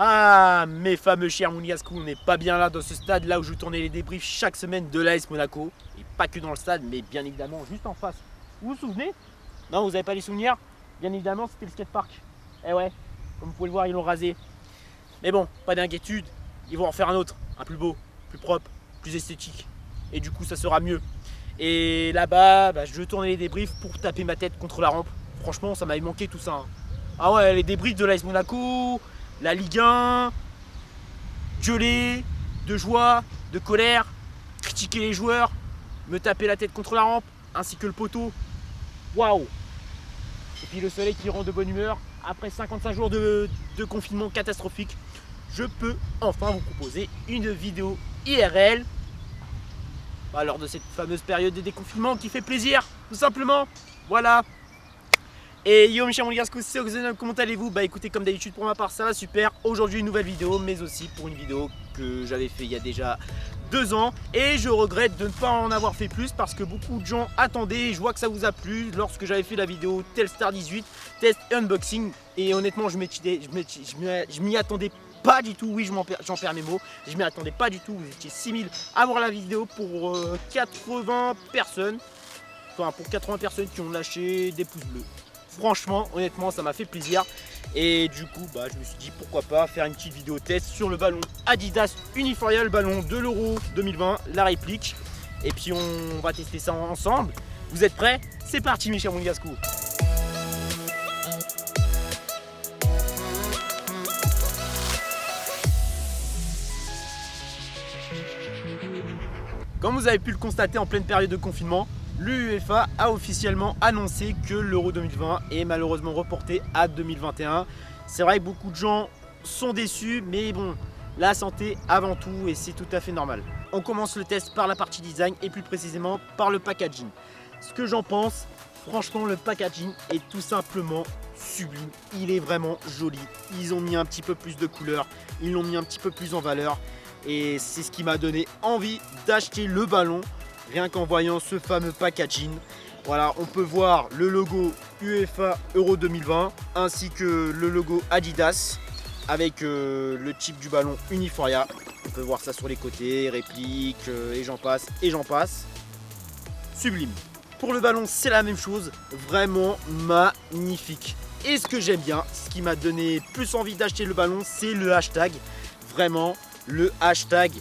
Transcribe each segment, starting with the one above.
Ah, mes fameux chers Monégascous, on n'est pas bien là dans ce stade là où je tournais les débriefs chaque semaine de l'AS Monaco. Et pas que dans le stade, mais bien évidemment juste en face. Vous vous souvenez? Non, vous n'avez pas les souvenirs? Bien évidemment, c'était le skatepark. Eh ouais, comme vous pouvez le voir, ils l'ont rasé. Mais bon, pas d'inquiétude, ils vont en faire un autre, un plus beau, plus propre, plus esthétique. Et du coup, ça sera mieux. Et là-bas, je tournais les débriefs pour taper ma tête contre la rampe. Franchement, ça m'avait manqué tout ça. Hein. Ah ouais, les débriefs de l'AS Monaco, la Ligue 1, gueuler, de joie, de colère, critiquer les joueurs, me taper la tête contre la rampe, ainsi que le poteau. Waouh! Et puis le soleil qui rend de bonne humeur. Après 55 jours de confinement catastrophique, je peux enfin vous proposer une vidéo IRL lors de cette fameuse période de déconfinement qui fait plaisir, tout simplement. Voilà. Et yo mes chers Monégascous, c'est Oxenol, comment allez-vous? Bah écoutez, comme d'habitude pour ma part ça va super. Aujourd'hui une nouvelle vidéo, mais aussi pour une vidéo que j'avais fait il y a déjà 2 ans. Et je regrette de ne pas en avoir fait plus parce que beaucoup de gens attendaient et je vois que ça vous a plu lorsque j'avais fait la vidéo Telstar 18 test unboxing. Et honnêtement je m'y attendais pas du tout, oui j'en perds mes mots. Je m'y attendais pas du tout, vous étiez 6000 à voir la vidéo pour 80 personnes. Enfin pour 80 personnes qui ont lâché des pouces bleus. Franchement, honnêtement, ça m'a fait plaisir. Et du coup, je me suis dit pourquoi pas faire une petite vidéo test sur le ballon Adidas Uniforia, le ballon de l'Euro 2020, la réplique. Et puis on va tester ça ensemble. Vous êtes prêts? C'est parti mes chers Monégascous. Comme vous avez pu le constater en pleine période de confinement, l'UEFA a officiellement annoncé que l'Euro 2020 est malheureusement reporté à 2021. C'est vrai que beaucoup de gens sont déçus, mais bon, la santé avant tout et c'est tout à fait normal. On commence le test par la partie design et plus précisément par le packaging. Ce que j'en pense, franchement le packaging est tout simplement sublime. Il est vraiment joli. Ils ont mis un petit peu plus de couleur, ils l'ont mis un petit peu plus en valeur et c'est ce qui m'a donné envie d'acheter le ballon. Rien qu'en voyant ce fameux packaging. Voilà, on peut voir le logo UEFA Euro 2020 ainsi que le logo Adidas avec le type du ballon Uniforia. On peut voir ça sur les côtés, réplique et j'en passe et j'en passe. Sublime. Pour le ballon, c'est la même chose, vraiment magnifique. Et ce que j'aime bien, ce qui m'a donné plus envie d'acheter le ballon, c'est le hashtag. Vraiment, le hashtag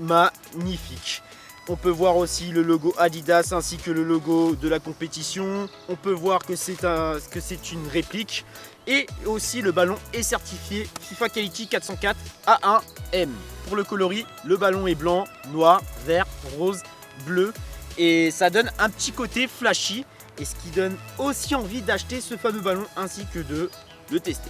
magnifique. On peut voir aussi le logo Adidas ainsi que le logo de la compétition. On peut voir que c'est une réplique. Et aussi le ballon est certifié FIFA Quality 404 A1M. Pour le coloris, le ballon est blanc, noir, vert, rose, bleu. Et ça donne un petit côté flashy. Et ce qui donne aussi envie d'acheter ce fameux ballon ainsi que de le tester.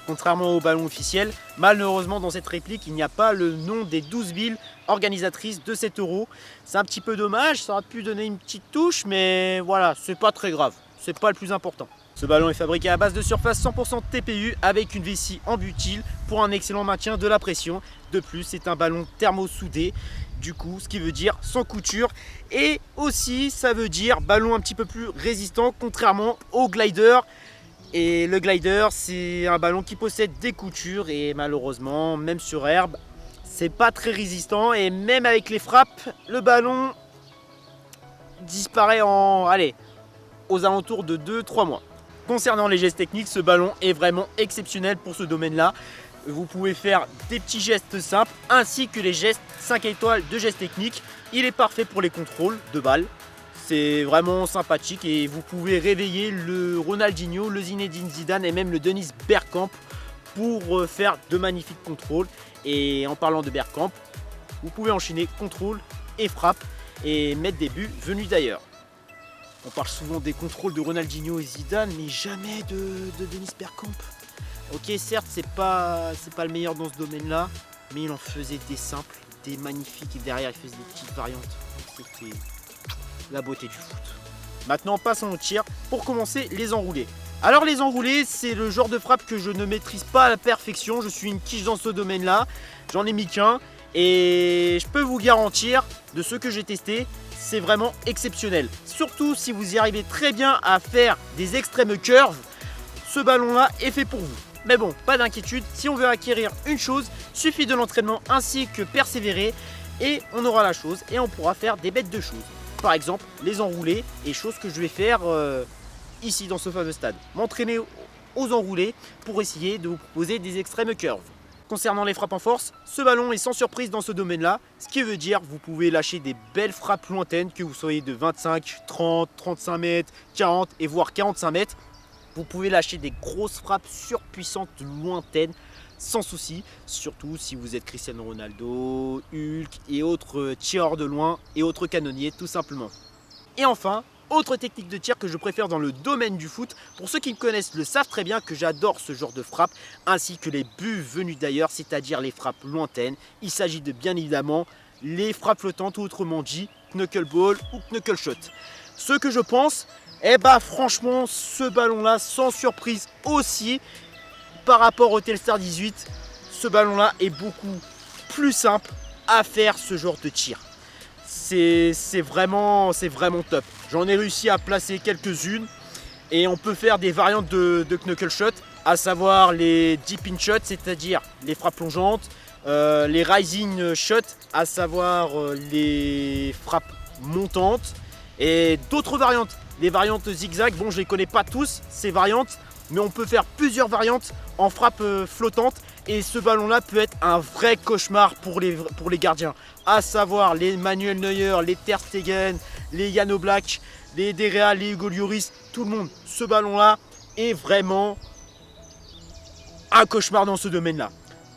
Contrairement au ballon officiel, malheureusement dans cette réplique, il n'y a pas le nom des 12 villes organisatrices de cet Euro. C'est un petit peu dommage, ça aurait pu donner une petite touche, mais voilà, c'est pas très grave, c'est pas le plus important. Ce ballon est fabriqué à base de surface 100% TPU avec une vessie en butyl pour un excellent maintien de la pression. De plus, c'est un ballon thermosoudé, du coup, ce qui veut dire sans couture. Et aussi, ça veut dire ballon un petit peu plus résistant, contrairement au glider. Et le glider, c'est un ballon qui possède des coutures et malheureusement, même sur herbe, c'est pas très résistant. Et même avec les frappes, le ballon disparaît aux alentours de 2-3 mois. Concernant les gestes techniques, ce ballon est vraiment exceptionnel pour ce domaine-là. Vous pouvez faire des petits gestes simples ainsi que les gestes 5 étoiles de gestes techniques. Il est parfait pour les contrôles de balles. C'est vraiment sympathique et vous pouvez réveiller le Ronaldinho, le Zinedine Zidane et même le Dennis Bergkamp pour faire de magnifiques contrôles. Et en parlant de Bergkamp, vous pouvez enchaîner contrôle et frappe et mettre des buts venus d'ailleurs. On parle souvent des contrôles de Ronaldinho et Zidane, mais jamais de Dennis Bergkamp. Ok, certes, c'est pas le meilleur dans ce domaine-là, mais il en faisait des simples, des magnifiques et derrière il faisait des petites variantes. C'était la beauté du foot. Maintenant passons au tir pour commencer les enroulés. Alors les enroulés, c'est le genre de frappe que je ne maîtrise pas à la perfection. Je suis une quiche dans ce domaine là, j'en ai mis qu'un et je peux vous garantir de ce que j'ai testé, c'est vraiment exceptionnel. Surtout si vous y arrivez très bien à faire des extrêmes curves, ce ballon là est fait pour vous. Mais bon, pas d'inquiétude, si on veut acquérir une chose, suffit de l'entraînement ainsi que persévérer et on aura la chose et on pourra faire des bêtes de choses. Par exemple, les enrouler et chose que je vais faire ici dans ce fameux stade. M'entraîner aux enroulés pour essayer de vous proposer des extrêmes curves. Concernant les frappes en force, ce ballon est sans surprise dans ce domaine-là, ce qui veut dire que vous pouvez lâcher des belles frappes lointaines, que vous soyez de 25, 30, 35 mètres, 40 et voire 45 mètres. Vous pouvez lâcher des grosses frappes surpuissantes lointaines sans souci, surtout si vous êtes Cristiano Ronaldo, Hulk et autres tireurs de loin et autres canonniers tout simplement. Et enfin, autre technique de tir que je préfère dans le domaine du foot, pour ceux qui me connaissent le savent très bien que j'adore ce genre de frappe, ainsi que les buts venus d'ailleurs, c'est-à-dire les frappes lointaines. Il s'agit de bien évidemment les frappes flottantes ou autrement dit knuckleball ou knuckle shot. Ce que je pense, franchement ce ballon là sans surprise aussi, par rapport au Telstar 18, ce ballon là est beaucoup plus simple à faire ce genre de tir. C'est vraiment top. J'en ai réussi à placer quelques-unes et on peut faire des variantes de knuckle shot, à savoir les deep in shot, c'est-à-dire les frappes plongeantes, les rising shot, à savoir les frappes montantes et d'autres variantes. Les variantes zigzag, bon je les connais pas tous ces variantes, mais on peut faire plusieurs variantes en frappe flottante. Et ce ballon là peut être un vrai cauchemar pour les gardiens, à savoir les Manuel Neuer, les Ter Stegen, les Jan Oblak, les De Gea, les Hugo Lloris, tout le monde. Ce ballon là est vraiment un cauchemar dans ce domaine là,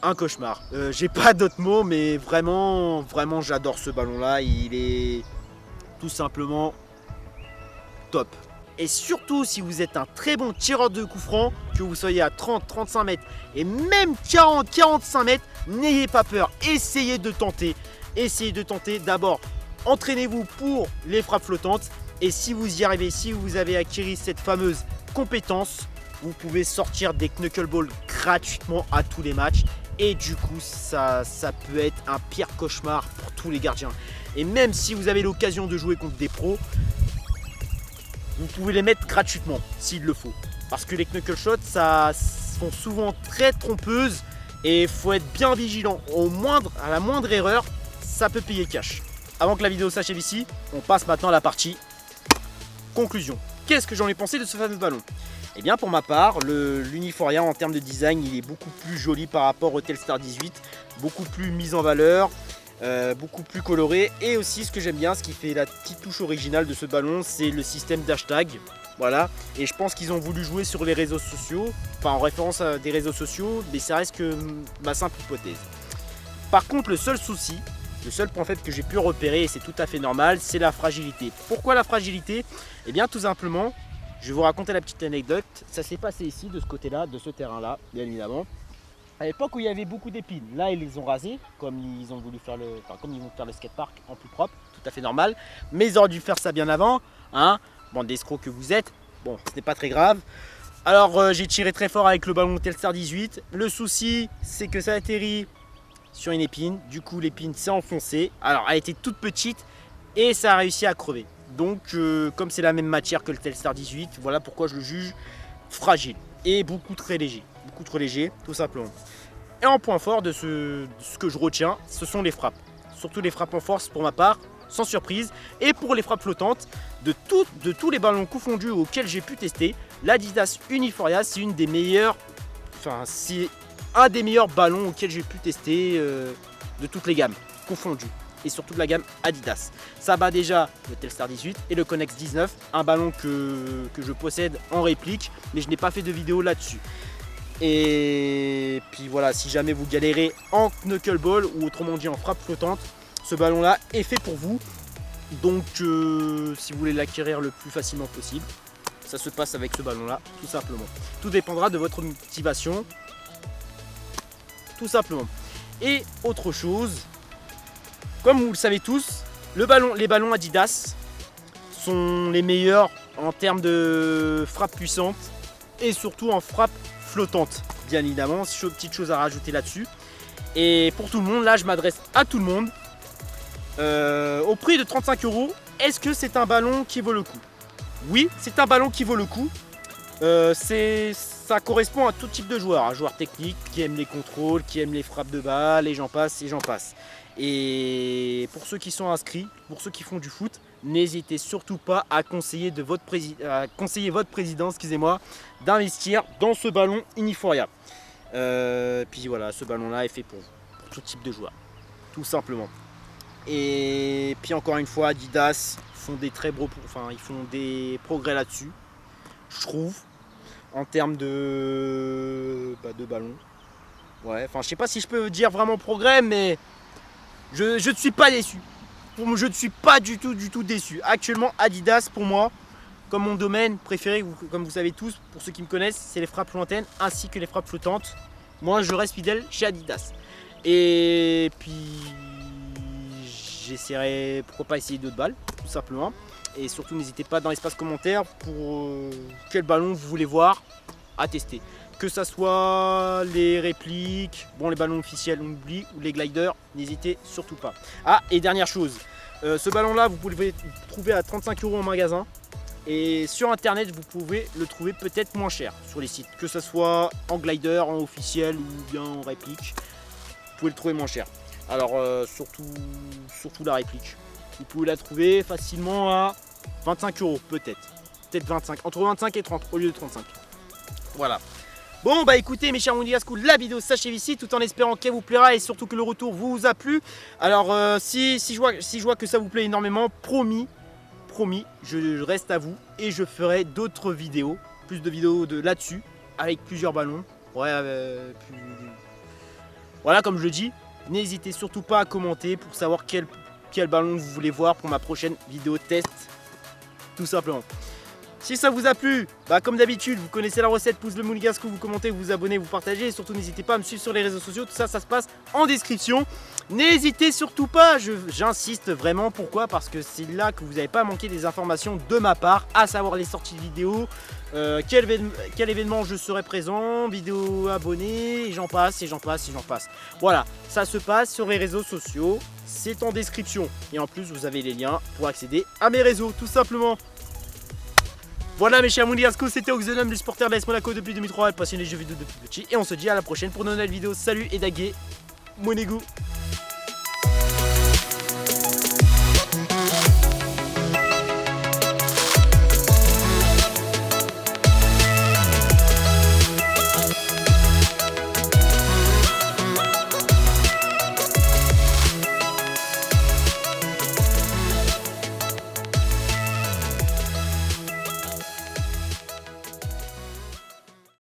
un cauchemar. J'ai pas d'autres mots, mais vraiment j'adore ce ballon là, il est tout simplement top. Et surtout si vous êtes un très bon tireur de coups francs, que vous soyez à 30, 35 mètres et même 40, 45 mètres, n'ayez pas peur, essayez de tenter. Essayez de tenter. D'abord, entraînez-vous pour les frappes flottantes et si vous y arrivez, si vous avez acquis cette fameuse compétence, vous pouvez sortir des knuckleballs gratuitement à tous les matchs et du coup ça peut être un pire cauchemar pour tous les gardiens. Et même si vous avez l'occasion de jouer contre des pros, vous pouvez les mettre gratuitement s'il le faut. Parce que les knuckle shots sont souvent très trompeuses et il faut être bien vigilant. À la moindre erreur, ça peut payer cash. Avant que la vidéo s'achève ici, on passe maintenant à la partie conclusion. Qu'est-ce que j'en ai pensé de ce fameux ballon? Eh bien pour ma part, l'Uniforia en termes de design, il est beaucoup plus joli par rapport au Telstar 18, beaucoup plus mis en valeur. Beaucoup plus coloré et aussi ce que j'aime bien, ce qui fait la petite touche originale de ce ballon, c'est le système d'hashtag. Voilà, et je pense qu'ils ont voulu jouer sur les réseaux sociaux, enfin en référence à des réseaux sociaux, mais ça reste que ma simple hypothèse. Par contre le seul souci, le seul point faible que j'ai pu repérer, et c'est tout à fait normal, c'est la fragilité. Pourquoi la fragilité? Eh bien tout simplement, je vais vous raconter la petite anecdote, ça s'est passé ici de ce côté là, de ce terrain là, bien évidemment. À l'époque où il y avait beaucoup d'épines, là ils les ont rasés, comme ils ont voulu faire comme ils vont faire le skatepark en plus propre, tout à fait normal. Mais ils auraient dû faire ça bien avant, hein, bande d'escrocs que vous êtes. Bon, ce n'est pas très grave. Alors j'ai tiré très fort avec le ballon Telstar 18. Le souci, c'est que ça atterrit sur une épine. Du coup, l'épine s'est enfoncée. Alors, elle était toute petite et ça a réussi à crever. Donc, comme c'est la même matière que le Telstar 18, voilà pourquoi je le juge fragile et beaucoup trop léger, tout simplement. Et en point fort de ce que je retiens, ce sont les frappes. Surtout les frappes en force pour ma part, sans surprise. Et pour les frappes flottantes, de tous les ballons confondus auxquels j'ai pu tester, l'Adidas Uniforia, c'est une des meilleures, c'est un des meilleurs ballons auxquels j'ai pu tester de toutes les gammes confondues. Et surtout de la gamme Adidas. Ça bat déjà le Telstar 18 et le Connex 19, un ballon que je possède en réplique, mais je n'ai pas fait de vidéo là-dessus. Et puis voilà, si jamais vous galérez en knuckleball ou autrement dit en frappe flottante, ce ballon là est fait pour vous. Donc si vous voulez l'acquérir le plus facilement possible, ça se passe avec ce ballon là, tout simplement. Tout dépendra de votre motivation, tout simplement. Et autre chose, comme vous le savez tous, les ballons Adidas sont les meilleurs en termes de frappe puissante et surtout en frappe flottante, bien évidemment. Petite chose à rajouter là-dessus. Et pour tout le monde, là je m'adresse à tout le monde. Au prix de 35 €, est-ce que c'est un ballon qui vaut le coup? Oui, c'est un ballon qui vaut le coup. ça correspond à tout type de joueur, un joueur technique qui aime les contrôles, qui aime les frappes de balle, et j'en passe, et j'en passe. Et pour ceux qui sont inscrits, pour ceux qui font du foot, n'hésitez surtout pas à conseiller, votre président, excusez-moi, d'investir dans ce ballon Iniforia. Puis voilà, ce ballon-là est fait pour tout type de joueur, tout simplement. Et puis encore une fois, Adidas font des ils font des progrès là-dessus, je trouve, en termes de ballon. Ouais, enfin, je sais pas si je peux dire vraiment progrès, mais je ne suis pas déçu. Je ne suis pas du tout déçu. Actuellement, Adidas, pour moi, comme mon domaine préféré, comme vous savez tous, pour ceux qui me connaissent, c'est les frappes lointaines ainsi que les frappes flottantes. Moi, je reste fidèle chez Adidas. Et puis, j'essaierai, pourquoi pas essayer d'autres balles, tout simplement. Et surtout, n'hésitez pas dans l'espace commentaire pour quel ballon vous voulez voir à tester. Que ça soit les répliques, bon les ballons officiels on oublie, ou les gliders, n'hésitez surtout pas. Ah, et dernière chose, ce ballon là vous pouvez le trouver à 35 € en magasin. Et sur internet vous pouvez le trouver peut-être moins cher sur les sites. Que ça soit en glider, en officiel ou bien en réplique, vous pouvez le trouver moins cher. Alors surtout la réplique. Vous pouvez la trouver facilement à 25 € peut-être 25, entre 25 et 30 au lieu de 35. Voilà. Bon bah écoutez mes chers Monégasques, la vidéo s'achève ici tout en espérant qu'elle vous plaira et surtout que le retour vous a plu. Alors si je vois que ça vous plaît énormément, promis, je reste à vous et je ferai d'autres vidéos, plus de vidéos là-dessus, avec plusieurs ballons. Ouais, voilà comme je le dis, n'hésitez surtout pas à commenter pour savoir quel ballon vous voulez voir pour ma prochaine vidéo test, tout simplement. Si ça vous a plu, bah comme d'habitude, vous connaissez la recette, pouce bleu Monégasque, vous commentez, vous abonnez, vous partagez. Et surtout, n'hésitez pas à me suivre sur les réseaux sociaux. Tout ça, ça se passe en description. N'hésitez surtout pas, j'insiste vraiment. Pourquoi? Parce que c'est là que vous n'avez pas manqué des informations de ma part, à savoir les sorties de vidéos, quel événement je serai présent, vidéo abonnés, et j'en passe, et j'en passe, et j'en passe. Voilà, ça se passe sur les réseaux sociaux. C'est en description. Et en plus, vous avez les liens pour accéder à mes réseaux, tout simplement. Voilà mes chers Monégasques, c'était Oxenum, le supporter de l'AS Monaco depuis 2003, passionné des jeux vidéo depuis petit. Et on se dit à la prochaine pour de nouvelles vidéos. Salut et dagué, Monégo.